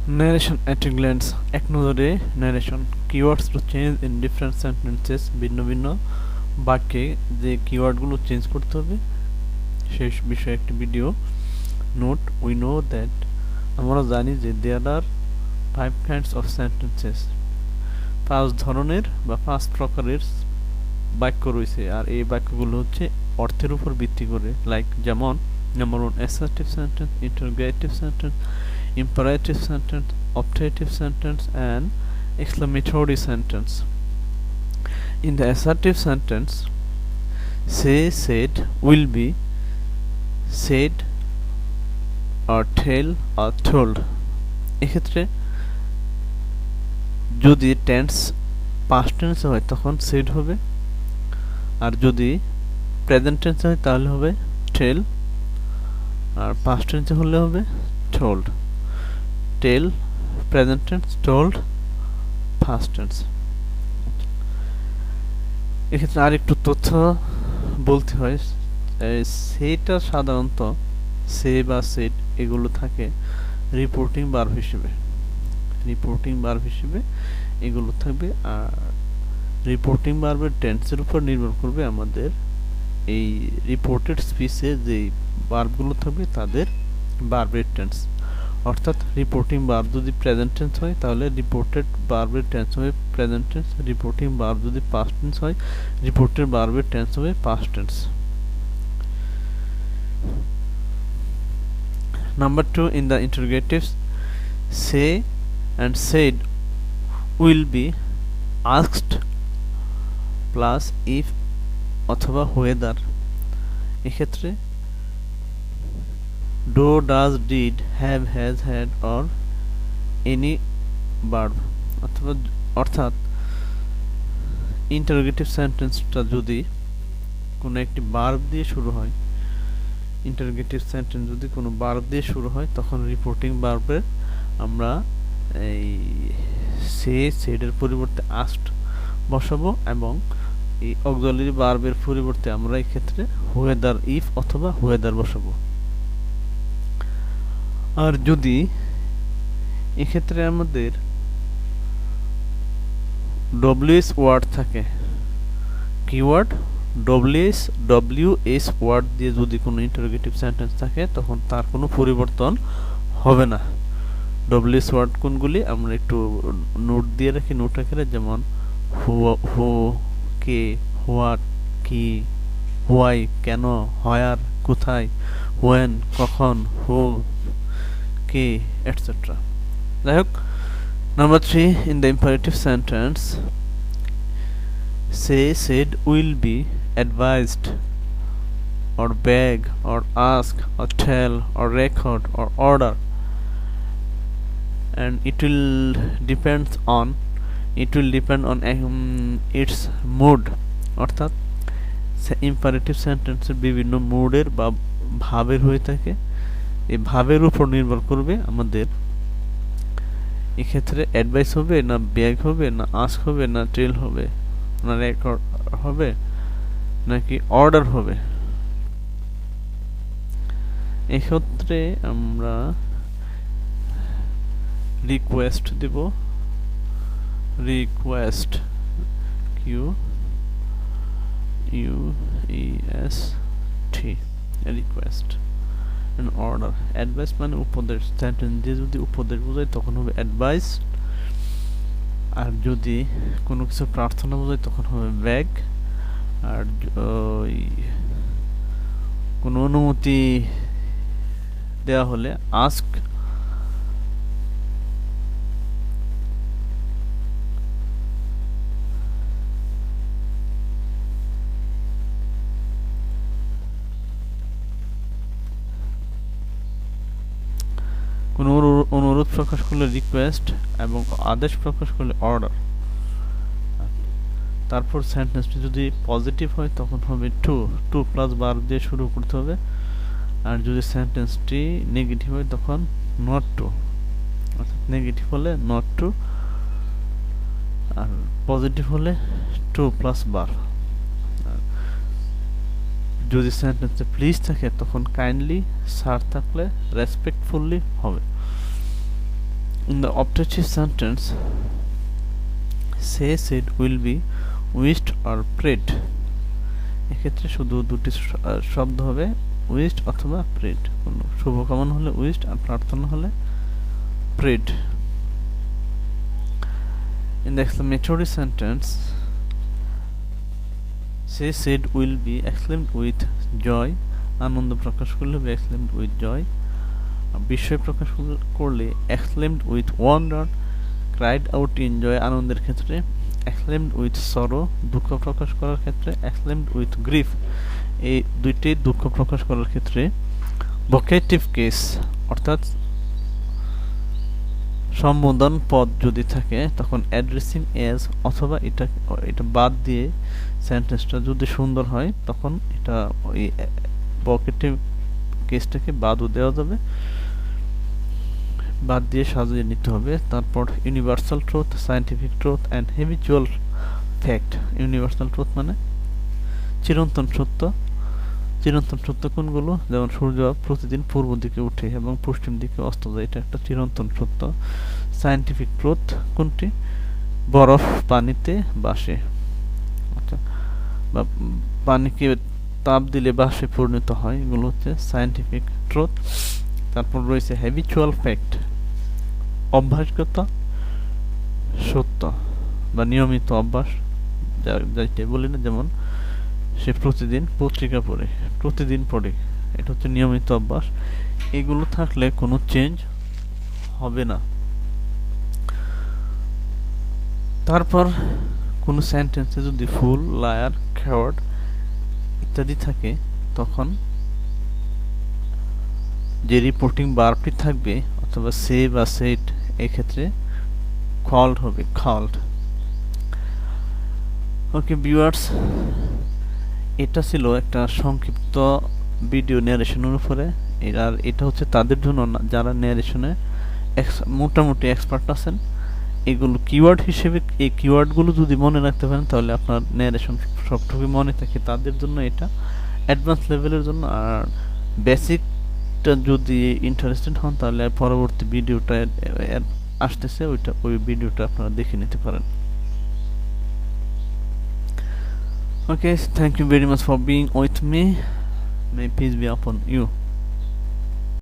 Narration at a glance এক নজরে narration keywords to change in different sentences ভিন্ন ভিন্ন বাক্যে যে কিওয়ার্ডগুলো চেঞ্জ করতে হবে সেই বিষয়ে একটি video note we know that আমরা জানি যে দেয়ার আর 5 kinds of sentences 5 ধরনের বা 5 প্রকারের বাক্য রয়েছে আর এই বাক্যগুলো হচ্ছে অর্থের উপর ভিত্তি করে লাইক যেমন number 1 assertive sentence interrogative sentence imperative sentence optative sentence and exclamatory sentence. In the assertive sentence say said will be said or tell or told এক্ষেত্রে যদি টেন্স past tense হয় তখন said হবে আর যদি প্রেজেন্ট টেন্স হয় তাহলে হবে tell আর past tense হলে হবে told tell present tense told past tense এক্ষেত্রে আরেকটু তথ্য বলতে হয় সেটা সাধারণত সে বা সেট এগুলো থাকে রিপোর্টিং ভার্ব হিসেবে এগুলো থাকবে আর রিপোর্টিং ভার্বের টেন্সের উপর নির্ভর করবে আমাদের এই রিপোর্টেড স্পিচে যে ভার্বগুলো থাকবে তাদের ভার্বের টেন্স অর্থাৎ রিপোর্টিং ভার্ব যদি প্রেজেন্ট টেন্স হয় তাহলে রিপোর্টেড ভার্বের টেন্স হবে প্রেজেন্ট টেন্স রিপোর্টিং ভার্ব যদি পাস্ট টেন্স হয় রিপোর্টেড ভার্বের টেন্স হবে past tense Number 2 in the interrogatives say and said will be asked plus if অথবা whether এক্ষেত্রে do does did have has had or any verb অথবা অর্থাৎ interrogative সেন্টেন্সটা যদি কোনো একটি ভার্ব দিয়ে শুরু হয় ইন্টারোগেটিভ সেন্টেন্স যদি কোনো ভার্ব দিয়ে শুরু হয় তখন রিপোর্টিং ভার্বের আমরা এই সে সেডের পরিবর্তে আস্কড বসাবো এবং এই অক্সিলারি ভার্বের পরিবর্তে আমরা এই ক্ষেত্রে whether if অথবা whether বসাবো আর যদি এক্ষেত্রে আমাদের WS ওয়ার্ড থাকে কিওয়ার্ড WS ওয়ার্ড দিয়ে যদি কোনো ইন্টারোগেটিভ সেন্টেন্স থাকে তখন তার কোনো পরিবর্তন হবে না WS ওয়ার্ড কোনগুলি আমরা একটু নোট দিয়ে রাখি নোট আকারে যেমন হু কে হোয়াট কি হোয়াই কেন হোয়ার কোথায় when কখন হু কে এটসেট্রা যাই হোক number 3 in the imperative sentence say said will be advised or beg or ask or tell or record or order and it will depend on its mood অর্থাৎ imperative sentence এর বিভিন্ন মুডের বা ভাবের হয়ে থাকে এই ভাবের উপর নির্ভর করবে আমাদের এক্ষেত্রে অ্যাডভাইস হবে না বেগ হবে না আস্ক হবে না টেল হবে না রেকর্ড হবে নাকি অর্ডার হবে এক্ষেত্রে আমরা রিকোয়েস্ট দেব request Q U E S T request and order advice মানে উপদেশ সেন্টেন্স দিয়ে যদি উপদেশ বোঝায় তখন হবে অ্যাডভাইস আর যদি কোনো কিছু প্রার্থনা বোঝায় তখন হবে বেগ আর কোনো অনুমতি দেওয়া হলে আস্ক কোনো অনুরোধ প্রকাশ করলে রিকোয়েস্ট এবং আদেশ প্রকাশ করলে অর্ডার তারপর সেন্টেন্সটি যদি পজিটিভ হয় তখন হবে টু প্লাস ভার্ব দিয়ে শুরু করতে হবে আর যদি সেন্টেন্সটি নেগেটিভ হয় তখন নট টু অর্থাৎ নেগেটিভ হলে নট টু আর পজিটিভ হলে টু প্লাস ভার্ব যদি সেন্টেন্সে প্লিজ থাকে তখন কাইন্ডলি স্যার থাকলে রেসপেক্টফুলি হবে In the objective sentence, say, said, will be, wished or prayed. এক্ষেত্রে শুধু দুটি শব্দ হবে, উইশড অথবা প্রেড। শুভকামনা হলে উইশড আর প্রার্থনা হলে prayed. In the exclamatory sentence, say, said, will be exclaimed with joy. আনন্দ প্রকাশ করলে হবে exclaimed with joy। বিস্ময় প্রকাশ করলে exclaimed with wonder, cried out in joy আনন্দের ক্ষেত্রে, exclaimed with sorrow দুঃখ প্রকাশ করার ক্ষেত্রে, exclaimed with grief এই দুইটি দুঃখ প্রকাশ করার ক্ষেত্রে। vocative case অর্থাৎ সম্বোধন পদ যদি থাকে তখন অ্যাড্রেসিং এজ অথবা এটা বাদ দিয়ে সেন্টেন্সটা যদি সুন্দর হয় তখন এটা ওই ভোকেটিভ কেসটাকে বাদও দেওয়া যাবে, বাদ দিয়ে সাজিয়ে নিতে হবে। তারপর universal truth, scientific truth and habitual fact. Universal truth মানে চিরন্তন সত্য। চিরন্তন সত্য কোনগুলো? যেমন সূর্য প্রতিদিন পূর্ব দিকে উঠে এবং পশ্চিম দিকে অস্ত যায়, এটা একটা চিরন্তন সত্য। সায়েন্টিফিক ট্রুথ কোনটি? বরফ পানিতে বাসে, আচ্ছা, বা পানিকে তাপ দিলে বাষ্পে পরিণত হয়, এগুলো হচ্ছে সায়েন্টিফিক ট্রুথ। তারপর রয়েছে হ্যাবিচুয়াল ফ্যাক্ট, অভ্যাসগত সত্য বা নিয়মিত অভ্যাস, যাইতে বলি না, যেমন সে প্রতিদিন পত্রিকা পড়ে, প্রতিদিন পড়ে, এটা হচ্ছে নিয়মিত অভ্যাস। এগুলো থাকলে কোনো চেঞ্জ হবে না। তারপর কোনো সেন্টেন্সে যদি ফুল, লায়ার, কাওয়ার্ড ইত্যাদি থাকে তখন যে রিপোর্টিং ভার্বটি থাকবে অথবা সে বা সেড এক্ষেত্রে কল্ড হবে, কল্ড। ওকে ভিউয়ার্স, এটা ছিল একটা সংক্ষিপ্ত ভিডিও ন্যারেশনের উপরে। আর এটা হচ্ছে তাদের জন্য না যারা ন্যারেশনে মোটামুটি এক্সপার্ট আছেন। এগুলো কিওয়ার্ড হিসেবে, এই কিওয়ার্ডগুলো যদি মনে রাখতে পারেন তাহলে আপনার ন্যারেশন সবটুকু মনে থাকে, তাদের জন্য এটা অ্যাডভান্স লেভেলের জন্য। আর বেসিকটা যদি ইন্টারেস্টেড হন তাহলে পরবর্তী ভিডিওটা আসতেছে, ওই ভিডিওটা আপনারা দেখে নিতে পারেন। Okay, thank you very much for being with me. May peace be upon you.